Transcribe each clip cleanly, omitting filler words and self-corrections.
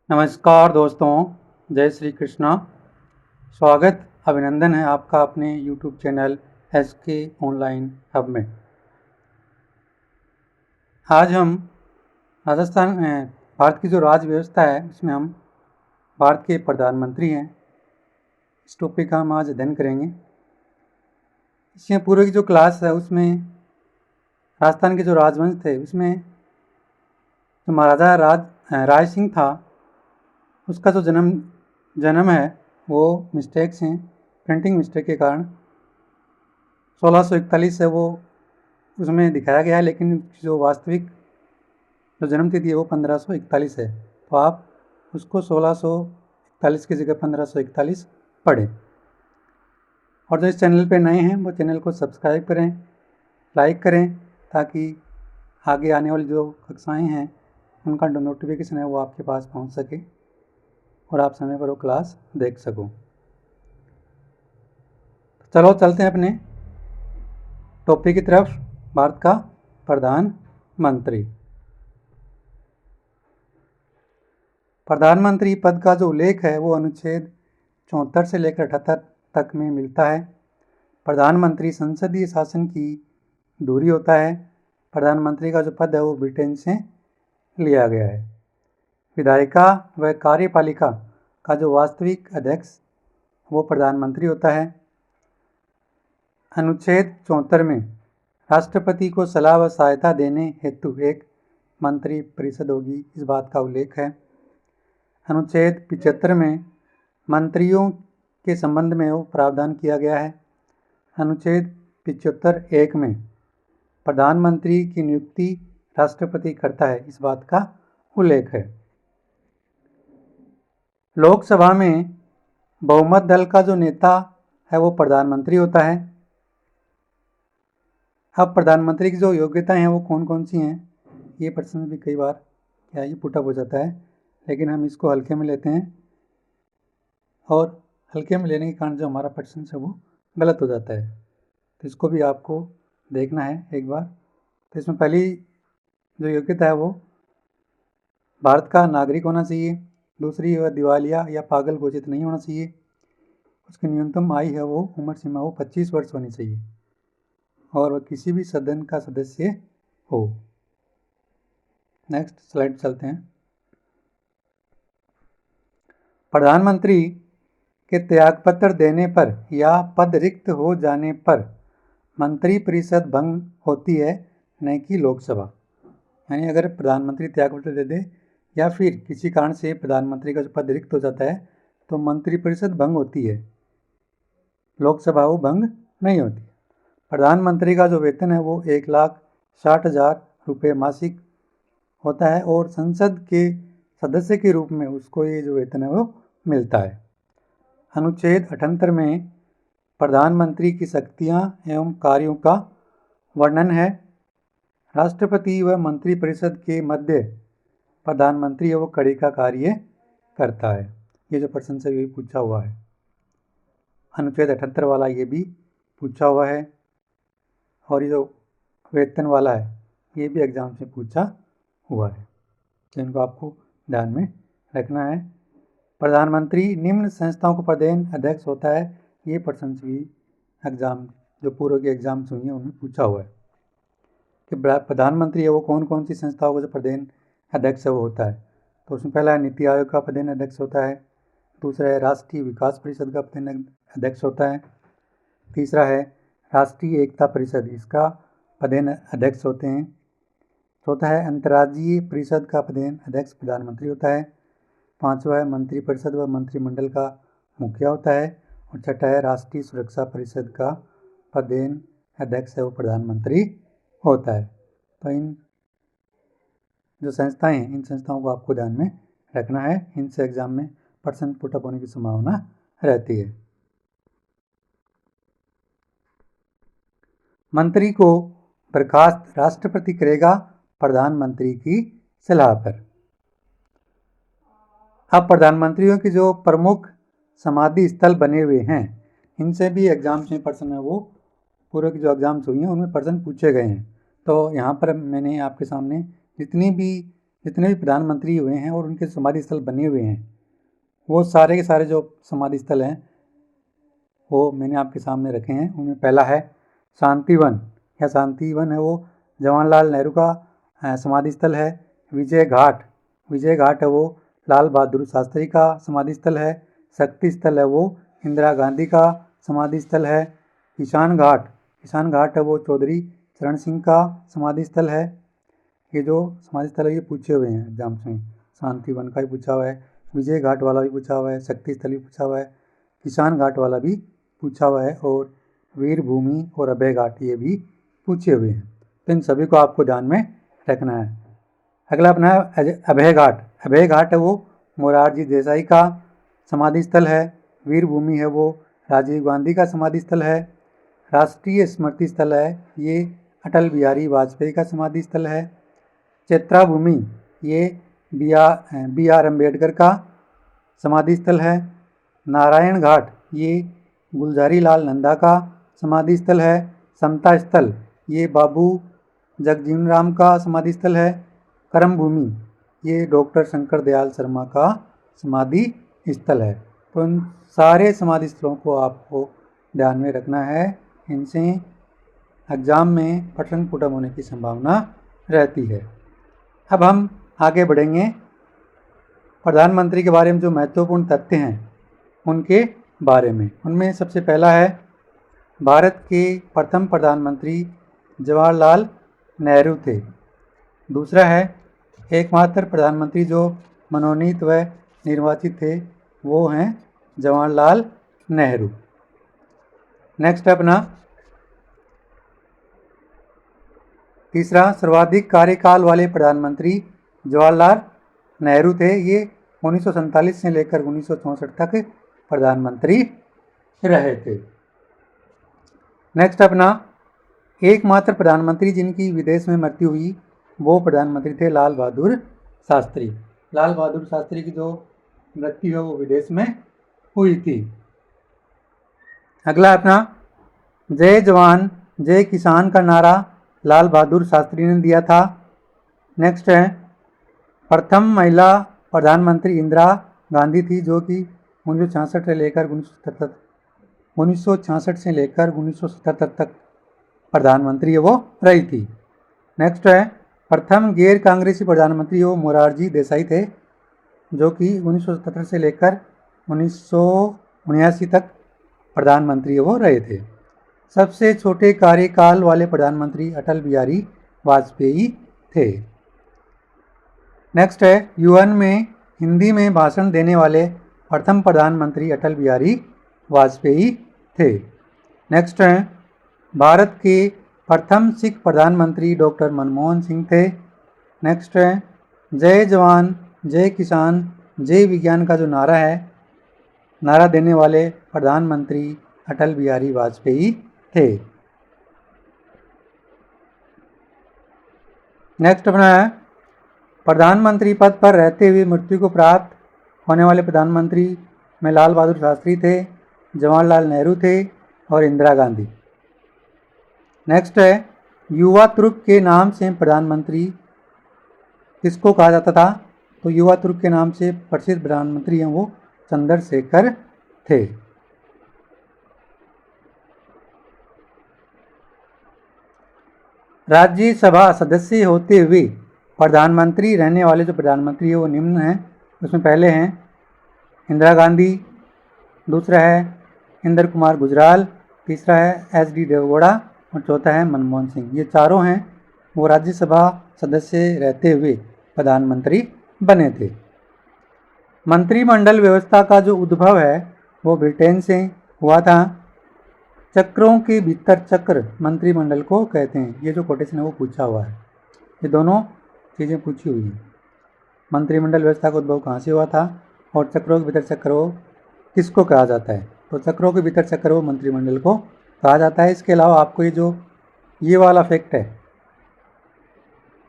नमस्कार दोस्तों, जय श्री कृष्णा। स्वागत अभिनंदन है आपका अपने YouTube channel SK online hub में। आज हम राजस्थान भारत की जो राज्य व्यवस्था है उसमें हम भारत के प्रधानमंत्री हैं, इस टॉपिक का हम आज अध्ययन करेंगे। इससे पूर्व की जो क्लास है उसमें राजस्थान के जो राजवंश थे उसमें जो महाराजा राय सिंह था उसका जो जन्म है वो मिस्टेक्स हैं, प्रिंटिंग मिस्टेक के कारण 1641 है वो उसमें दिखाया गया है, लेकिन जो वास्तविक जो जन्म तिथि है वो 1541 है। तो आप उसको 1641 की जगह 1541 पढ़ें। और जो इस चैनल पे नए हैं वो चैनल को सब्सक्राइब करें, लाइक करें, ताकि आगे आने वाली जो कक्षाएं हैं उनका जो नोटिफिकेशन है वो आपके पास पहुंच सके और आप समय पर वो क्लास देख सको। चलो चलते हैं अपने टॉपिक की तरफ। भारत का प्रधानमंत्री पद का जो उल्लेख है वो अनुच्छेद 74 से लेकर 78 तक में मिलता है। प्रधानमंत्री संसदीय शासन की धुरी होता है। प्रधानमंत्री का जो पद है वो ब्रिटेन से लिया गया है। विधायिका व कार्यपालिका का जो वास्तविक अध्यक्ष वो प्रधानमंत्री होता है। अनुच्छेद 74 में राष्ट्रपति को सलाह व सहायता देने हेतु एक मंत्री परिषद होगी, इस बात का उल्लेख है। अनुच्छेद 75 में मंत्रियों के संबंध में वो प्रावधान किया गया है। अनुच्छेद 75(1) में प्रधानमंत्री की नियुक्ति राष्ट्रपति करता है, इस बात का उल्लेख है। लोकसभा में बहुमत दल का जो नेता है वो प्रधानमंत्री होता है। अब प्रधानमंत्री की जो योग्यताएं हैं वो कौन कौन सी हैं, ये प्रश्न भी कई बार ये पुटअप हो जाता है, लेकिन हम इसको हल्के में लेते हैं और हल्के में लेने के कारण जो हमारा प्रश्न है वो गलत हो जाता है। तो इसको भी आपको देखना है एक बार। तो इसमें पहली जो योग्यता है वो भारत का नागरिक होना चाहिए। दूसरी, वह दिवालिया या पागल घोषित नहीं होना चाहिए। उसकी न्यूनतम आयु है वो उम्र सीमा वो 25 वर्ष होनी चाहिए और वह किसी भी सदन का सदस्य हो। नेक्स्ट स्लाइड चलते हैं। प्रधानमंत्री के त्यागपत्र देने पर या पद रिक्त हो जाने पर मंत्रिपरिषद भंग होती है, न कि लोकसभा। यानी अगर प्रधानमंत्री त्यागपत्र दे दे या फिर किसी कारण से प्रधानमंत्री का जो पद रिक्त हो जाता है तो मंत्रिपरिषद भंग होती है, लोकसभा वो भंग नहीं होती। प्रधानमंत्री का जो वेतन है वो 1,60,000 रुपये मासिक होता है और संसद के सदस्य के रूप में उसको ये जो वेतन है वो मिलता है। अनुच्छेद 78 में प्रधानमंत्री की शक्तियां एवं कार्यों का वर्णन है। राष्ट्रपति व मंत्रिपरिषद के मध्य प्रधानमंत्री है वो कड़ी का कार्य करता है। ये जो प्रश्न से ये पूछा हुआ है, अनुच्छेद 78 वाला ये भी पूछा हुआ है और ये जो वेतन वाला है ये भी एग्जाम से पूछा हुआ है, तो इनको आपको ध्यान में रखना है। प्रधानमंत्री निम्न संस्थाओं को प्रदेन अध्यक्ष होता है, ये प्रश्न भी एग्जाम जो पूर्व के एग्जाम्स हुई हैं उनमें पूछा हुआ है कि प्रधानमंत्री है वो कौन कौन सी संस्थाओं का जो प्रदेन अध्यक्ष है वो होता है। तो उसमें पहला है नीति आयोग का प्रदेन अध्यक्ष होता है। दूसरा है राष्ट्रीय विकास परिषद का प्रदेन अध्यक्ष होता है। तीसरा है राष्ट्रीय एकता परिषद, इसका प्रदेन अध्यक्ष होते हैं। चौथा है अंतर्राज्यीय परिषद का प्रदेन अध्यक्ष प्रधानमंत्री होता है। पांचवा है मंत्रिपरिषद व मंत्रिमंडल का मुखिया होता है। और छठा है राष्ट्रीय सुरक्षा परिषद का प्रदेन अध्यक्ष है वो प्रधानमंत्री होता है। तो इन जो संस्थाएं हैं इन संस्थाओं को आपको ध्यान में रखना है, इनसे एग्जाम में प्रश्न पुटअप होने की संभावना रहती है। मंत्री को बर्खास्त राष्ट्रपति करेगा प्रधानमंत्री की सलाह पर। अब प्रधानमंत्रियों की जो प्रमुख समाधि स्थल बने हुए हैं इनसे भी एग्जाम्स में प्रश्न है वो पूर्व की जो एग्जाम्स हुई हैं उनमें प्रश्न पूछे गए हैं। तो यहाँ पर मैंने आपके सामने जितनी भी जितने भी प्रधानमंत्री हुए हैं और उनके समाधि स्थल बने हुए हैं, वो सारे के सारे जो समाधि स्थल हैं वो मैंने आपके सामने रखे हैं। उनमें पहला है शांतिवन, या शांतिवन है वो जवाहरलाल नेहरू का समाधि स्थल है। विजय घाट है वो लाल बहादुर शास्त्री का समाधि स्थल है। शक्ति स्थल है वो इंदिरा गांधी का समाधि स्थल है। किसान घाट है वो चौधरी चरण सिंह का समाधि स्थल है। ये जो समाधि स्थल है ये पूछे हुए हैं एग्जाम्स में, शांतिवन का भी पूछा हुआ है, विजय घाट वाला भी पूछा हुआ है, शक्ति स्थल भी पूछा हुआ है, किसान घाट वाला भी पूछा हुआ है, और वीर भूमि और अभय घाट ये भी पूछे हुए हैं। तो इन सभी को आपको ध्यान में रखना है। अगला अपना है अभय घाट है वो मोरारजी देसाई का समाधि स्थल है। वीर भूमि है वो राजीव गांधी का समाधि स्थल है। राष्ट्रीय स्मृति स्थल है ये अटल बिहारी वाजपेयी का समाधि स्थल है। चैत्रा भूमि ये बी आर अम्बेडकर का समाधि स्थल है। नारायण घाट ये गुलजारी लाल नंदा का समाधि स्थल है। समता स्थल ये बाबू जगजीवन राम का समाधि स्थल है। करम भूमि ये डॉक्टर शंकर दयाल शर्मा का समाधि स्थल है। तो इन सारे समाधि स्थलों को आपको ध्यान में रखना है, इनसे एग्जाम में प्रश्न पुटअप होने की संभावना रहती है। अब हम आगे बढ़ेंगे प्रधानमंत्री के बारे में जो महत्वपूर्ण तथ्य हैं उनके बारे में। उनमें सबसे पहला है भारत के प्रथम प्रधानमंत्री जवाहरलाल नेहरू थे। दूसरा है एकमात्र प्रधानमंत्री जो मनोनीत व निर्वाचित थे वो हैं जवाहरलाल नेहरू। नेक्स्ट अपना तीसरा सर्वाधिक कार्यकाल वाले प्रधानमंत्री जवाहरलाल नेहरू थे। ये 1947 से लेकर 1964 तक प्रधानमंत्री रहे थे। नेक्स्ट अपना एकमात्र प्रधानमंत्री जिनकी विदेश में मृत्यु हुई वो प्रधानमंत्री थे लाल बहादुर शास्त्री। लाल बहादुर शास्त्री की जो मृत्यु है वो विदेश में हुई थी। अगला अपना जय जवान जय किसान का नारा लाल बहादुर शास्त्री ने दिया था। नेक्स्ट है प्रथम महिला प्रधानमंत्री इंदिरा गांधी थी जो कि 1966 से लेकर 1977 तक प्रधानमंत्री वो रही थी। नेक्स्ट है प्रथम गैर कांग्रेसी प्रधानमंत्री वो मोरारजी देसाई थे जो कि 1977 से लेकर 1979 तक प्रधानमंत्री वो रहे थे। सबसे छोटे कार्यकाल वाले प्रधानमंत्री अटल बिहारी वाजपेयी थे। नेक्स्ट है यूएन में हिंदी में भाषण देने वाले प्रथम प्रधानमंत्री अटल बिहारी वाजपेयी थे। नेक्स्ट है भारत के प्रथम सिख प्रधानमंत्री डॉक्टर मनमोहन सिंह थे। नेक्स्ट है जय जवान जय किसान जय विज्ञान का जो नारा है, नारा देने वाले प्रधानमंत्री अटल बिहारी वाजपेयी थे। नेक्स्ट अपना है प्रधानमंत्री पद पर रहते हुए मृत्यु को प्राप्त होने वाले प्रधानमंत्री में लाल बहादुर शास्त्री थे, जवाहरलाल नेहरू थे और इंदिरा गांधी। नेक्स्ट है युवा तुर्क के नाम से प्रधानमंत्री किसको कहा जाता था? तो युवा तुर्क के नाम से प्रसिद्ध प्रधानमंत्री हैं वो चंद्रशेखर थे। राज्यसभा सदस्य होते हुए प्रधानमंत्री रहने वाले जो प्रधानमंत्री है वो निम्न हैं। उसमें पहले हैं इंदिरा गांधी, दूसरा है इंद्र कुमार गुजराल, तीसरा है एच.डी. देवेगौड़ा और चौथा है मनमोहन सिंह। ये चारों हैं वो राज्यसभा सदस्य रहते हुए प्रधानमंत्री बने थे। मंत्रिमंडल व्यवस्था का जो उद्भव है वो ब्रिटेन से हुआ था। चक्रों के भीतर चक्र मंत्रिमंडल को कहते हैं। ये जो कोटेशन है वो पूछा हुआ है, ये दोनों चीज़ें पूछी हुई हैं। मंत्रिमंडल व्यवस्था का उद्भव कहाँ से हुआ था और चक्रों के भीतर चक्र वो किसको कहा जाता है? तो चक्रों के भीतर चक्र वो मंत्रिमंडल को कहा जाता है। इसके अलावा आपको ये वाला फैक्ट है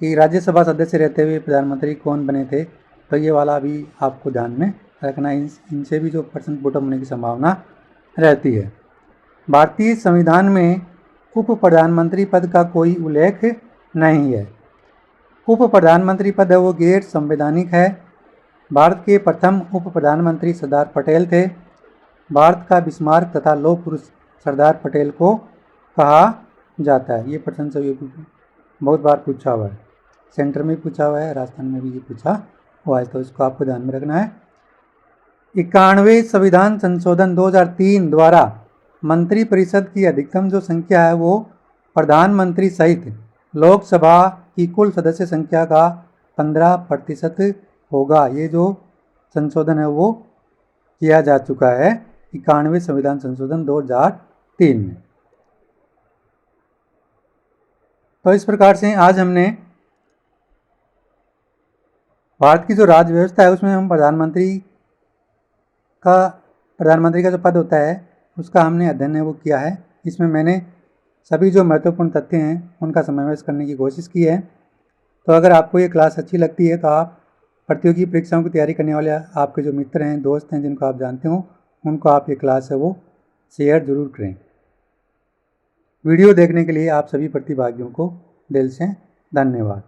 कि राज्यसभा सदस्य रहते हुए प्रधानमंत्री कौन बने थे, तो ये वाला भी आपको ध्यान में रखना है। इनसे भी जो प्रश्न पुटअप होने की संभावना रहती है। भारतीय संविधान में उप प्रधानमंत्री पद का कोई उल्लेख नहीं है। उप प्रधानमंत्री पद है वो गैर संवैधानिक है। भारत के प्रथम उप प्रधानमंत्री सरदार पटेल थे। भारत का बिस्मार्क तथा लौह पुरुष सरदार पटेल को कहा जाता है। ये प्रश्न सभी बहुत बार पूछा हुआ है, सेंटर में पूछा हुआ है, राजस्थान में भी ये पूछा हुआ है, तो इसको आपको ध्यान में रखना है। 91वें संविधान संशोधन 2003 द्वारा मंत्रिपरिषद की अधिकतम जो संख्या है वो प्रधानमंत्री सहित लोकसभा की कुल सदस्य संख्या का 15% होगा। ये जो संशोधन है वो किया जा चुका है 91वें संविधान संशोधन 2003 में। तो इस प्रकार से आज हमने भारत की जो राज्य व्यवस्था है उसमें हम प्रधानमंत्री का जो पद होता है उसका हमने अध्ययन है वो किया है। इसमें मैंने सभी जो महत्वपूर्ण तथ्य हैं उनका समावेश करने की कोशिश की है। तो अगर आपको ये क्लास अच्छी लगती है तो आप प्रतियोगी परीक्षाओं की तैयारी करने वाले आपके जो मित्र हैं, दोस्त हैं, जिनको आप जानते हो, उनको आप ये क्लास है वो शेयर जरूर करें। वीडियो देखने के लिए आप सभी प्रतिभागियों को दिल से धन्यवाद।